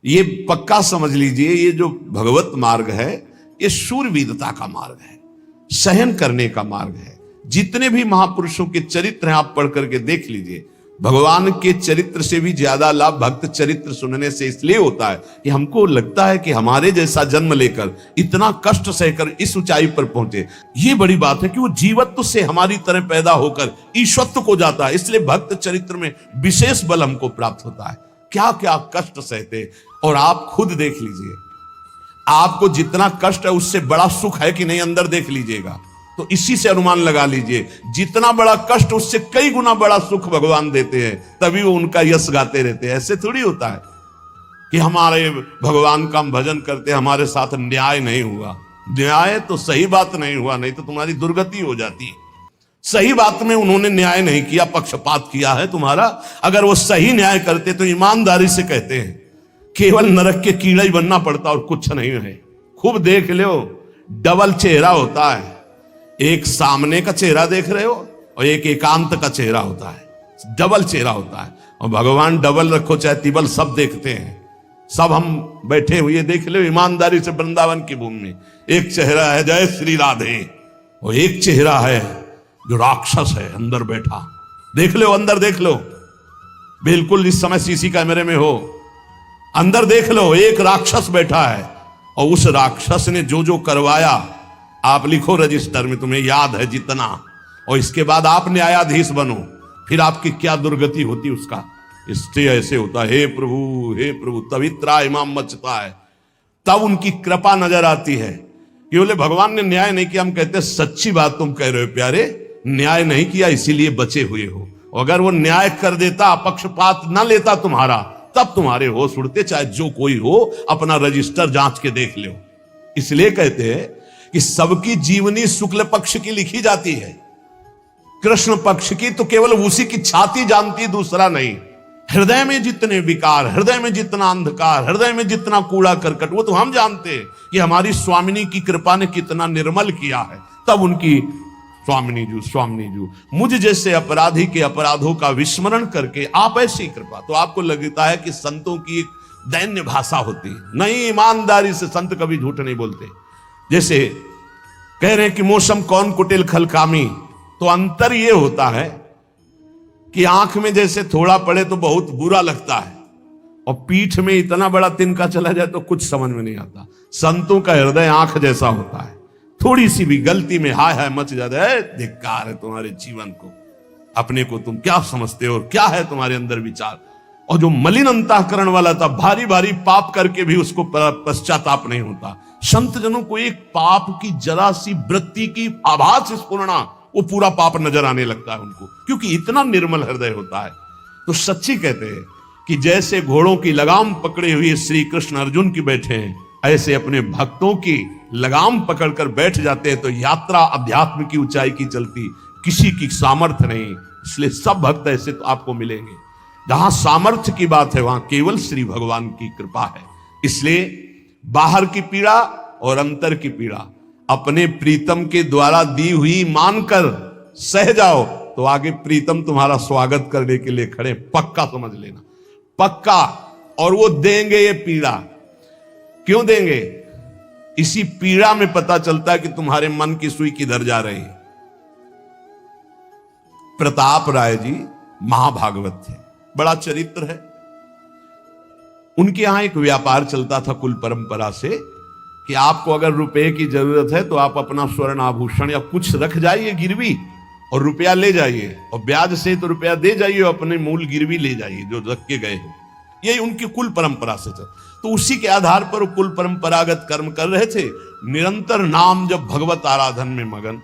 ये पक्का समझ लीजिए, ये जो भगवत मार्ग है ये शूरवीरता का मार्ग है, सहन करने का मार्ग है। जितने भी महापुरुषों के चरित्र हैं आप पढ़ करके देख लीजिए, भगवान के चरित्र से भी ज्यादा लाभ भक्त चरित्र सुनने से इसलिए होता है कि हमको लगता है कि हमारे जैसा जन्म लेकर इतना कष्ट सहकर इस ऊंचाई पर पहुंचे, ये बड़ी बात है कि वो जीवत्व से हमारी तरह पैदा होकर ईश्वत्व को जाता है। इसलिए भक्त चरित्र में विशेष बल हमको प्राप्त होता है। क्या क्या कष्ट सहते, और आप खुद देख लीजिए, आपको जितना कष्ट है उससे बड़ा सुख है कि नहीं, अंदर देख लीजिएगा तो इसी से अनुमान लगा लीजिए, जितना बड़ा कष्ट उससे कई गुना बड़ा सुख भगवान देते हैं, तभी वो उनका यश गाते रहते हैं। ऐसे थोड़ी होता है कि हमारे भगवान का हम भजन करते, हमारे साथ न्याय नहीं हुआ। न्याय तो सही बात नहीं हुआ, नहीं तो तुम्हारी दुर्गति हो जाती है। सही बात में उन्होंने न्याय नहीं किया, पक्षपात किया है तुम्हारा। अगर वो सही न्याय करते तो ईमानदारी से कहते हैं केवल नरक के कीड़ा ही बनना पड़ता और कुछ नहीं है। खूब देख लो, डबल चेहरा होता है, एक सामने का चेहरा देख रहे हो और एक एकांत का चेहरा होता है, डबल चेहरा होता है। और भगवान डबल रखो चाहे तिबल, सब देखते हैं। सब हम बैठे हुए देख लो ईमानदारी से वृंदावन की भूमि में, एक चेहरा है जय श्री राधे, और एक चेहरा है जो राक्षस है अंदर बैठा। देख लो, अंदर देख लो, बिल्कुल इस समय सीसी कैमरे में हो, अंदर देख लो, एक राक्षस बैठा है। और उस राक्षस ने जो जो करवाया आप लिखो रजिस्टर में, तुम्हें याद है जितना, और इसके बाद आप न्यायाधीश बनो, फिर आपकी क्या दुर्गति होती उसका। इससे ऐसे होता, हे प्रभु तभी त्राहिमाम मचता है, तब उनकी कृपा नजर आती है कि बोले भगवान ने न्याय नहीं किया। हम कहते सच्ची बात तुम कह रहे हो प्यारे, न्याय नहीं किया इसीलिए बचे हुए हो। अगर वो न्याय कर देता, पक्षपात न लेता तुम्हारा, तब तुम्हारे होश उड़ते, चाहे जो कोई हो, अपना रजिस्टर जांच के देख लो। इसलिए कहते हैं कि सबकी जीवनी शुक्ल पक्ष की लिखी जाती है, कृष्ण पक्ष की तो केवल उसी की छाती जानती, दूसरा नहीं। हृदय में जितने विकार, हृदय में जितना अंधकार, हृदय में जितना कूड़ा करकट, वो तो हम जानते हैं कि हमारी स्वामिनी की कृपा ने कितना निर्मल किया है। तब उनकी स्वामिनी जू मुझ जैसे अपराधी के अपराधों का विस्मरण करके आप ऐसी कृपा, तो आपको लगता है कि संतों की एक दैन्य भाषा होती है। नहीं, ईमानदारी से संत कभी झूठ नहीं बोलते। जैसे कह रहे हैं कि मौसम कौन कुटिल खलकामी, तो अंतर यह होता है कि आंख में जैसे थोड़ा पड़े तो बहुत बुरा लगता है, और पीठ में इतना बड़ा तिनका चला जाए तो कुछ समझ में नहीं आता। संतों का हृदय आंख जैसा होता है, थोड़ी सी भी गलती में हाय हाय मच जाता है। धिक्कार है तुम्हारे जीवन को, अपने को तुम क्या समझते हो, क्या है तुम्हारे अंदर विचार। और जो मलिन अंतःकरण वाला था, भारी भारी पाप करके भी उसको पश्चाताप नहीं होता। संत जनों को एक पाप की जरा सी वृत्ति की आभास स्फुरना, वो पूरा पाप नजर आने लगता है उनको, क्योंकि इतना निर्मल हृदय होता है। तो सच्ची कहते हैं कि जैसे घोड़ों की लगाम पकड़े हुए श्री कृष्ण अर्जुन की बैठे हैं, ऐसे अपने भक्तों की लगाम पकड़कर बैठ जाते हैं, तो यात्रा अध्यात्म की ऊंचाई की चलती, किसी की सामर्थ्य नहीं। इसलिए सब भक्त ऐसे तो आपको मिलेंगे। जहां सामर्थ्य की बात है वहां केवल श्री भगवान की कृपा है। इसलिए बाहर की पीड़ा और अंतर की पीड़ा अपने प्रीतम के द्वारा दी हुई मानकर सह जाओ, तो आगे प्रीतम तुम्हारा स्वागत करने के लिए खड़े, पक्का समझ लेना, पक्का। और वो देंगे ये पीड़ा, क्यों देंगे? इसी पीड़ा में पता चलता है कि तुम्हारे मन की सुई किधर जा रही है। प्रताप राय जी महाभागवत थे, बड़ा चरित्र है। उनके यहां एक व्यापार चलता था कुल परंपरा से कि आपको अगर रुपए की जरूरत है तो आप अपना स्वर्ण आभूषण या कुछ रख जाइए गिरवी, और रुपया ले जाइए, और ब्याज से तो रुपया दे जाइए, अपने मूल गिरवी ले जाइए जो रख के गए हो। यही उनकी कुल परंपरा से चल, तो उसी के आधार पर वो कुल परंपरागत कर्म कर रहे थे। निरंतर नाम जब भगवत आराधन में मगन।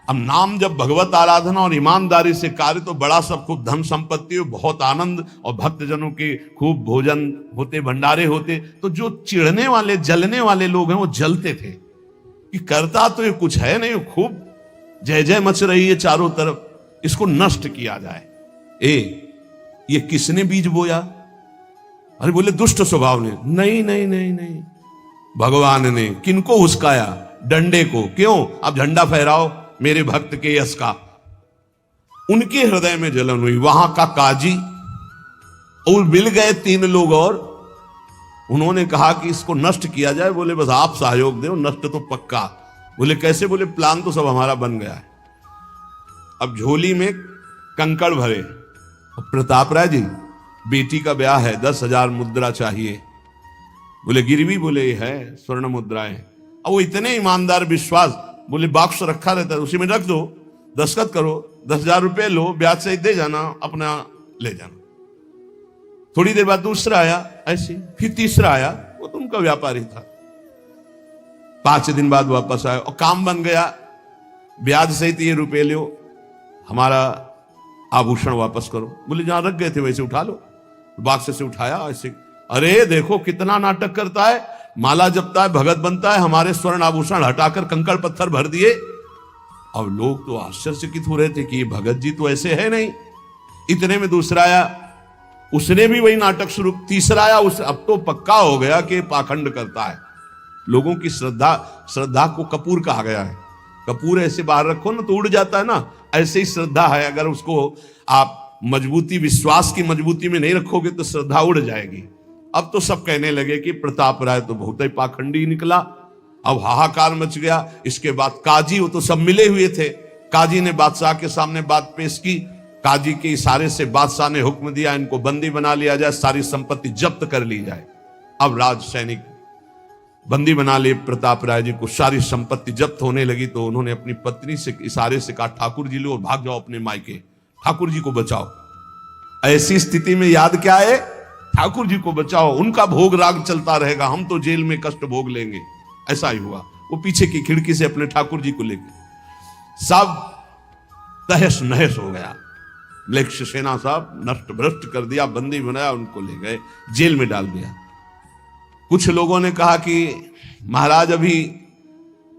अब नाम जब भगवत आराधना और ईमानदारी से कार्य, तो बड़ा सब खूब धन संपत्ति, बहुत आनंद, और भक्तजनों के खूब भोजन होते, भंडारे होते। तो जो चिढ़ने वाले जलने वाले लोग हैं वो जलते थे कि करता तो ये कुछ है नहीं, खूब जय जय मच रही है चारों तरफ, इसको नष्ट किया जाए। ये किसने बीज बोया? अरे बोले दुष्ट स्वभाव ने। नहीं नहीं नहीं नहीं, भगवान ने। किनको हुस्काया? डंडे को। क्यों? अब झंडा फहराओ मेरे भक्त के यश का। उनके हृदय में जलन हुई। वहां का काजी और मिल गए 3 लोग और उन्होंने कहा कि इसको नष्ट किया जाए। बोले बस आप सहयोग दो, नष्ट तो पक्का। बोले कैसे? बोले प्लान तो सब हमारा बन गया है। अब झोली में कंकड़ भरे। प्रताप राय जी, बेटी का ब्याह है, 10,000 मुद्रा चाहिए। बोले गिरवी? बोले है स्वर्ण मुद्राएं। अब वो इतने ईमानदार, विश्वास, बोले बॉक्स रखा रहता है, उसी में रख दो, दस्तखत करो, 10,000 रुपए लो, ब्याज से दे जाना, अपना ले जाना। थोड़ी देर बाद दूसरा आया ऐसे, फिर तीसरा आया, वो तो उनका व्यापारी था। 5 दिन बाद वापस आया और काम बन गया, ब्याज सहित ये रुपए लो, हमारा आभूषण वापस करो। बोले जहां रख गए थे वैसे उठा लो। बाक्स से उठाया ऐसे, अरे देखो कितना नाटक करता है, माला जपता है, भगत बनता है, हमारे स्वर्ण आभूषण हटाकर कंकड़ पत्थर भर दिए। अब लोग तो आश्चर्यचकित हो रहे थे कि ये भगत जी तो ऐसे है नहीं। इतने में दूसरा आया, उसने भी वही नाटक शुरू। तीसरा आया, उस अब तो पक्का हो गया कि पाखंड करता है। लोगों की श्रद्धा को कपूर कहा गया है। कपूर ऐसे बाहर रखो ना तो उड़ जाता है ना, ऐसे ही श्रद्धा है। अगर उसको आप मजबूती, विश्वास की मजबूती में नहीं रखोगे तो श्रद्धा उड़ जाएगी। अब तो सब कहने लगे कि प्रताप राय तो बहुत ही पाखंडी निकला। अब हाहाकार मच गया। इसके बाद काजी, वो तो सब मिले हुए थे, काजी ने बादशाह के सामने बात पेश की। काजी के इशारे से बादशाह ने हुक्म दिया इनको बंदी बना लिया जाए, सारी संपत्ति जब्त कर ली जाए। अब राज सैनिक बंदी बना लिए प्रताप राय जी को, सारी संपत्ति जब्त होने लगी। तो उन्होंने अपनी पत्नी से इशारे से कहा, ठाकुर जी लो और भाग जाओ अपने मायके, ठाकुर जी को बचाओ। ऐसी स्थिति में याद क्या है? ठाकुर जी को बचाओ, उनका भोग राग चलता रहेगा, हम तो जेल में कष्ट भोग लेंगे। ऐसा ही हुआ। वो पीछे की खिड़की से अपने ठाकुर जी को लेकर सब तहस नहस हो गया। मलेच्छ सेना साहब नष्ट भ्रष्ट कर दिया, बंदी बनाया, उनको ले गए, जेल में डाल दिया। कुछ लोगों ने कहा कि महाराज अभी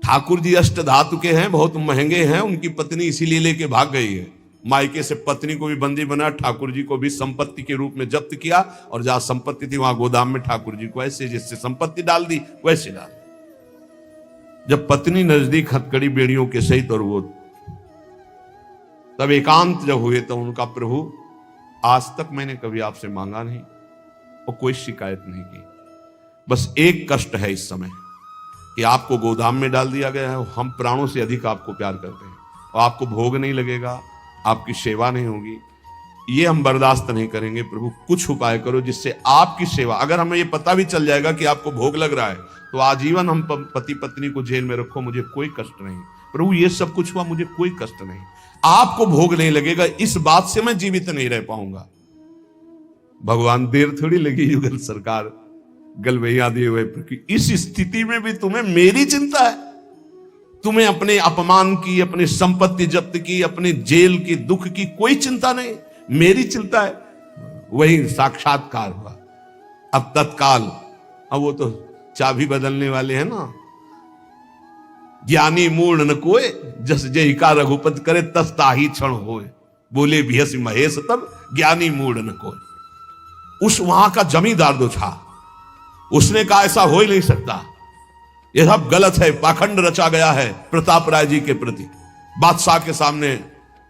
ठाकुर जी अष्ट धातु के हैं, बहुत महंगे हैं, उनकी पत्नी इसीलिए लेके भाग गई है। मायके से पत्नी को भी बंदी बनाया, ठाकुर जी को भी संपत्ति के रूप में जब्त किया, और जहां संपत्ति थी वहां गोदाम में ठाकुर जी को ऐसे जिससे संपत्ति डाल दी वैसे डाल दी। जब पत्नी नजदीक हथकड़ी बेड़ियों के सहित, और वो तब एकांत जब हुए तो उनका, प्रभु आज तक मैंने कभी आपसे मांगा नहीं और कोई शिकायत नहीं की, बस एक कष्ट है इस समय कि आपको गोदाम में डाल दिया गया है। हम प्राणों से अधिक आपको प्यार करते हैं और आपको भोग नहीं लगेगा, आपकी सेवा नहीं होगी, ये हम बर्दाश्त नहीं करेंगे। प्रभु कुछ उपाय करो जिससे आपकी सेवा, अगर हमें ये पता भी चल जाएगा कि आपको भोग लग रहा है तो आजीवन हम पति पत्नी को जेल में रखो, मुझे कोई कष्ट नहीं। प्रभु ये सब कुछ हुआ, मुझे कोई कष्ट नहीं, आपको भोग नहीं लगेगा, इस बात से मैं जीवित नहीं रह पाऊंगा। भगवान देर थोड़ी लगी युगल सरकार गलवैया दिए हुए, इस स्थिति में भी तुम्हें मेरी चिंता है? तुम्हें अपने अपमान की, अपनी संपत्ति जब्त की, अपने जेल की, दुख की कोई चिंता नहीं, मेरी चिंता है। वही साक्षात्कार हुआ। अब तत्काल, अब वो तो चाबी बदलने वाले हैं ना, ज्ञानी मूढ़ न कोय, जस जय का रघुपति करे तस ताही क्षण होए, बोले भियस महेश तब ज्ञानी मूढ़ न कोय। उस वहां का जमींदार जो था उसने कहा ऐसा हो ही नहीं सकता, यह सब गलत है, पाखंड रचा गया है प्रताप राय जी के प्रति। बादशाह के सामने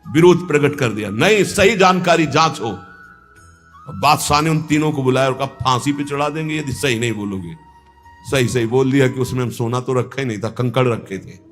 विरोध प्रकट कर दिया, नहीं सही जानकारी जांच हो। बादशाह ने उन तीनों को बुलाया और कहा फांसी पे चढ़ा देंगे यदि सही नहीं बोलोगे। सही सही बोल दिया कि उसमें हम सोना तो रखा ही नहीं था, कंकड़ रखे थे।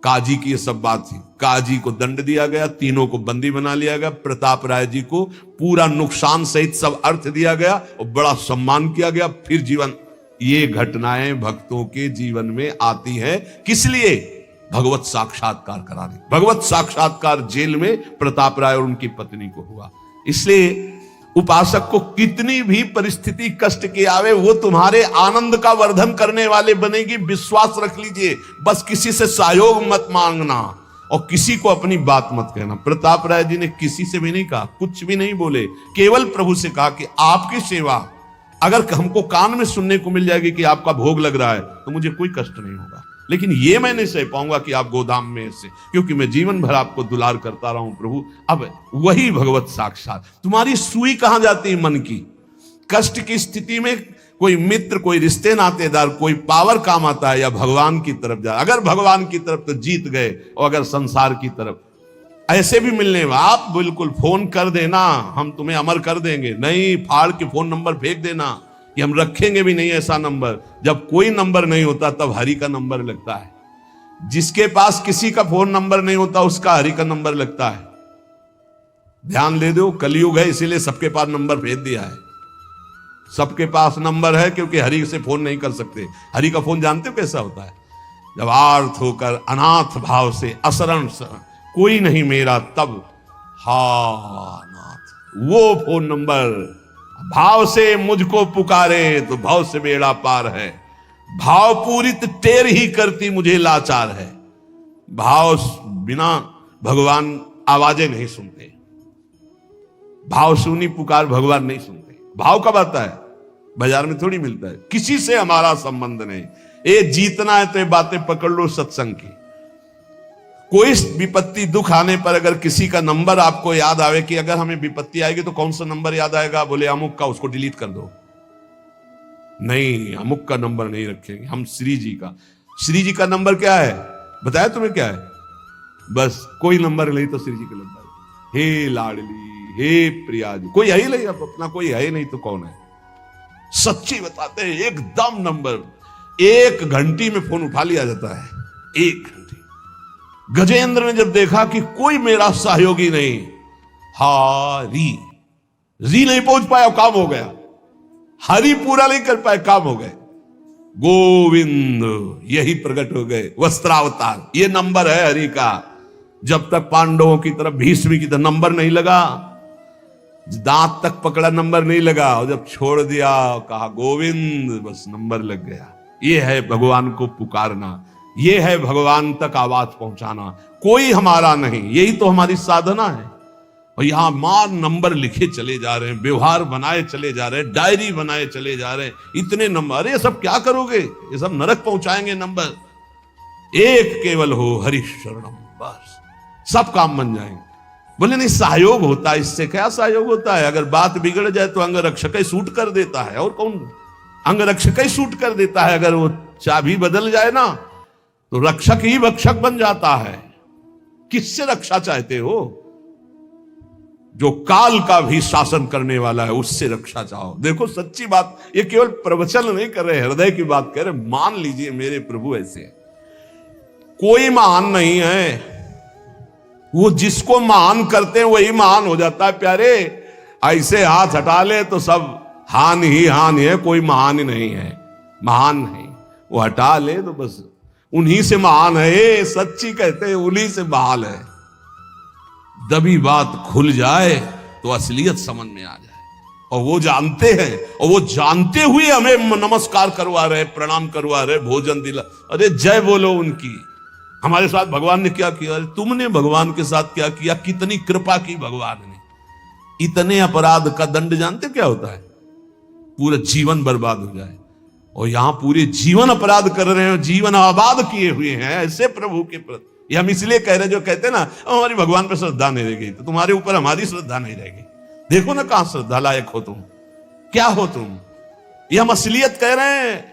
काजी की ये सब बात थी। काजी को दंड दिया गया, तीनों को बंदी बना लिया गया, प्रताप राय जी को पूरा नुकसान सहित सब अर्थ दिया गया और बड़ा सम्मान किया गया। फिर जीवन, ये घटनाएं भक्तों के जीवन में आती है किस लिए? भगवत साक्षात्कार कराने। भगवत साक्षात्कार जेल में प्रताप राय और उनकी पत्नी को हुआ। इसलिए उपासक को कितनी भी परिस्थिति कष्ट के आवे, वो तुम्हारे आनंद का वर्धन करने वाले बनेगी, विश्वास रख लीजिए। बस किसी से सहयोग मत मांगना और किसी को अपनी बात मत कहना। प्रताप राय जी ने किसी से भी नहीं कहा, कुछ भी नहीं बोले, केवल प्रभु से कहा कि आपकी सेवा अगर हमको कान में सुनने को मिल जाएगी कि आपका भोग लग रहा है तो मुझे कोई कष्ट नहीं होगा, लेकिन ये मैं नहीं सह पाऊंगा कि आप गोदाम में से, क्योंकि मैं जीवन भर आपको दुलार करता रहा हूं प्रभु। अब वही भगवत साक्षात। तुम्हारी सुई कहां जाती है मन की? कष्ट की स्थिति में कोई मित्र, कोई रिश्ते नातेदार, कोई पावर काम आता है या भगवान की तरफ जा? अगर भगवान की तरफ तो जीत गए, और अगर संसार की तरफ ऐसे भी मिलने में आप बिल्कुल फोन कर देना, हम तुम्हें अमर कर देंगे, नहीं फाड़ के फोन नंबर फेंक देना, कि हम रखेंगे भी नहीं ऐसा नंबर। जब कोई नंबर नहीं होता तब हरि का नंबर लगता है। जिसके पास किसी का फोन नंबर नहीं होता उसका हरि का नंबर लगता है। ध्यान दे दो, कलयुग है इसीलिए सबके पास नंबर भेज दिया है। सबके पास नंबर है क्योंकि हरि से फोन नहीं कर सकते। हरि का फोन जानते हो कैसा होता है? जब आर्थ होकर अनाथ भाव से असरण कोई नहीं मेरा तब हा नाथ, वो फोन नंबर भाव से मुझको पुकारे तो भाव से बेड़ा पार है। भाव पूरित टेर ही करती मुझे लाचार है। भाव बिना भगवान आवाजें नहीं सुनते। भाव सुनी पुकार भगवान नहीं सुनते। भाव कब आता है? बाजार में थोड़ी मिलता है। किसी से हमारा संबंध नहीं। ये जीतना है तो ये बातें पकड़ लो सत्संग की। कोई विपत्ति दुख आने पर अगर किसी का नंबर आपको याद आवे कि अगर हमें विपत्ति आएगी तो कौन सा नंबर याद आएगा? बोले अमुक का, उसको डिलीट कर दो। नहीं, अमुक का नंबर नहीं रखेंगे हम, श्री जी का। श्री जी का नंबर क्या है बताया तुम्हें? क्या है? बस कोई नंबर नहीं तो श्री जी का नंबर। हे लाडली, हे प्रिया जी, कोई है ही नहीं। अब अपना कोई है ही नहीं तो कौन है? सच्ची बताते हैं, एकदम नंबर। 1 घंटी में फोन उठा लिया जाता है। 1 घंटी। गजेंद्र ने जब देखा कि कोई मेरा सहयोगी नहीं, हारी री नहीं पहुंच पाया, काम हो गया। हरि पूरा नहीं कर पाए, काम हो गए। गोविंद यही प्रकट हो गए, वस्त्रावतार। ये नंबर है हरि का। जब तक पांडवों की तरफ, भीष्म की तरफ नंबर नहीं लगा, दांत तक पकड़ा नंबर नहीं लगा, और जब छोड़ दिया कहा गोविंद, बस नंबर लग गया। ये है भगवान को पुकारना, ये है भगवान तक आवाज पहुंचाना। कोई हमारा नहीं, यही तो हमारी साधना है। और यहां मान नंबर लिखे चले जा रहे हैं, व्यवहार बनाए चले जा रहे हैं, डायरी बनाए चले जा रहे हैं। इतने नंबर, अरे सब क्या करोगे? ये सब नरक पहुंचाएंगे नंबर। एक केवल हो हरि शरणम, बस सब काम बन जाएंगे। बोले नहीं, सहयोग होता है। इससे क्या सहयोग होता है? अगर बात बिगड़ जाए तो अंग रक्षक ही सूट कर देता है। और कौन? अंग रक्षक ही सूट कर देता है। अगर वो चाबी बदल जाए ना तो रक्षक ही भक्षक बन जाता है। किससे रक्षा चाहते हो? जो काल का भी शासन करने वाला है उससे रक्षा चाहो। देखो सच्ची बात, ये केवल प्रवचन नहीं कर रहे, हृदय की बात कह रहे। मान लीजिए मेरे प्रभु ऐसे हैं। कोई महान नहीं है, वो जिसको महान करते हैं वही महान हो जाता है प्यारे। ऐसे हाथ हटा ले तो सब हानि ही हानि है, कोई महान ही नहीं है। महान नहीं, वो हटा ले तो बस उन्हीं से महान है। सच्ची कहते हैं उन्हीं से महान है। दबी बात खुल जाए तो असलियत समझ में आ जाए। और वो जानते हैं, और वो जानते हुए हमें नमस्कार करवा रहे, प्रणाम करवा रहे, भोजन दिला। अरे जय बोलो उनकी। हमारे साथ भगवान ने क्या किया? अरे तुमने भगवान के साथ क्या किया? कितनी कृपा की भगवान ने। इतने अपराध का दंड जानते क्या होता है? पूरा जीवन बर्बाद हो जाए। और यहां पूरे जीवन अपराध कर रहे हैं, जीवन आबाद किए हुए हैं ऐसे प्रभु के प्रति। ये हम इसलिए कह रहे हैं, जो कहते हैं ना हमारी भगवान पर श्रद्धा नहीं रह गई, तो तुम्हारे ऊपर हमारी श्रद्धा नहीं रहेगी। देखो ना कहां श्रद्धा लायक हो तुम, क्या हो तुम। ये हम असलियत कह रहे हैं।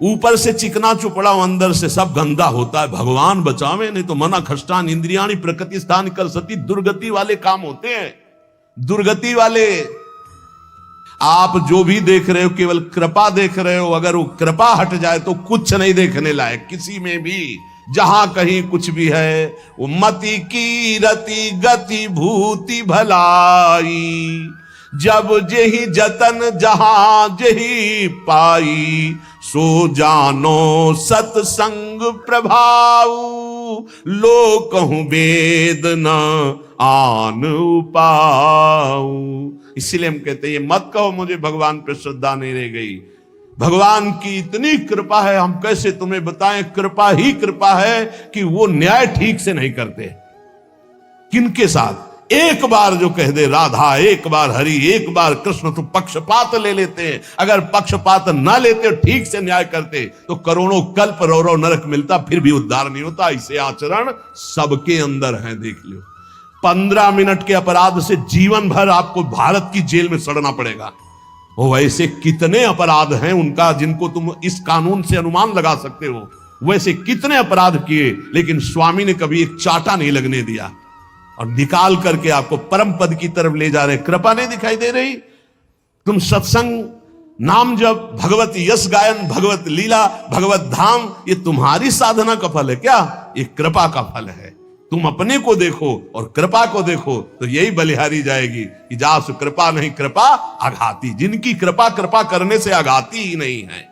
ऊपर से चिकना चुपड़ा, अंदर से सब गंदा होता है। भगवान बचावे, नहीं तो मना खष्टान इंद्रियाणी प्रकृति स्थान कर सती। दुर्गति वाले काम होते हैं, दुर्गति वाले। आप जो भी देख रहे हो केवल कृपा देख रहे हो। अगर वो कृपा हट जाए तो कुछ नहीं देखने लायक किसी में भी। जहां कहीं कुछ भी है वो मति की रति गति भूति भलाई। जब जेहि जतन जहां जेहि पाई, सो जानो सत्संग प्रभाव। लो कहूं वेद न आन उपाऊ। इसीलिए हम कहते हैं ये मत कहो मुझे भगवान पर श्रद्धा नहीं रह गई। भगवान की इतनी कृपा है, हम कैसे तुम्हें बताएं। कृपा ही कृपा है कि वो न्याय ठीक से नहीं करते। किनके साथ? एक बार जो कह दे राधा, एक बार हरि, एक बार कृष्ण, तो पक्षपात ले लेते हैं। अगर पक्षपात ना लेते, ठीक से न्याय करते, तो करोड़ों कल्प रो नरक मिलता, फिर भी उद्धार नहीं होता। इसे आचरण सबके अंदर है, देख लो। 15 मिनट के अपराध से जीवन भर आपको भारत की जेल में सड़ना पड़ेगा। वो वैसे कितने अपराध हैं उनका, जिनको तुम इस कानून से अनुमान लगा सकते हो। वैसे कितने अपराध किए, लेकिन स्वामी ने कभी एक चाटा नहीं लगने दिया, और निकाल करके आपको परम पद की तरफ ले जा रहे। कृपा नहीं दिखाई दे रही? तुम सत्संग नाम जप, भगवत यश गायन, भगवत लीला, भगवत धाम, ये तुम्हारी साधना का फल है क्या? ये कृपा का फल है। तुम अपने को देखो और कृपा को देखो तो यही बलिहारी जाएगी कि जासु कृपा नहीं कृपा आघाती। जिनकी कृपा कृपा करने से आघाती ही नहीं है।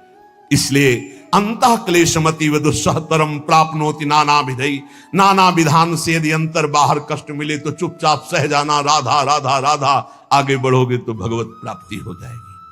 इसलिए अंतः क्लेशमति दुस्सहतरम प्राप्नोति नाना विधि, नाना विधान से यदि अंतर बाहर कष्ट मिले तो चुपचाप सह जाना, राधा राधा राधा। आगे बढ़ोगे तो भगवत प्राप्ति हो जाएगी।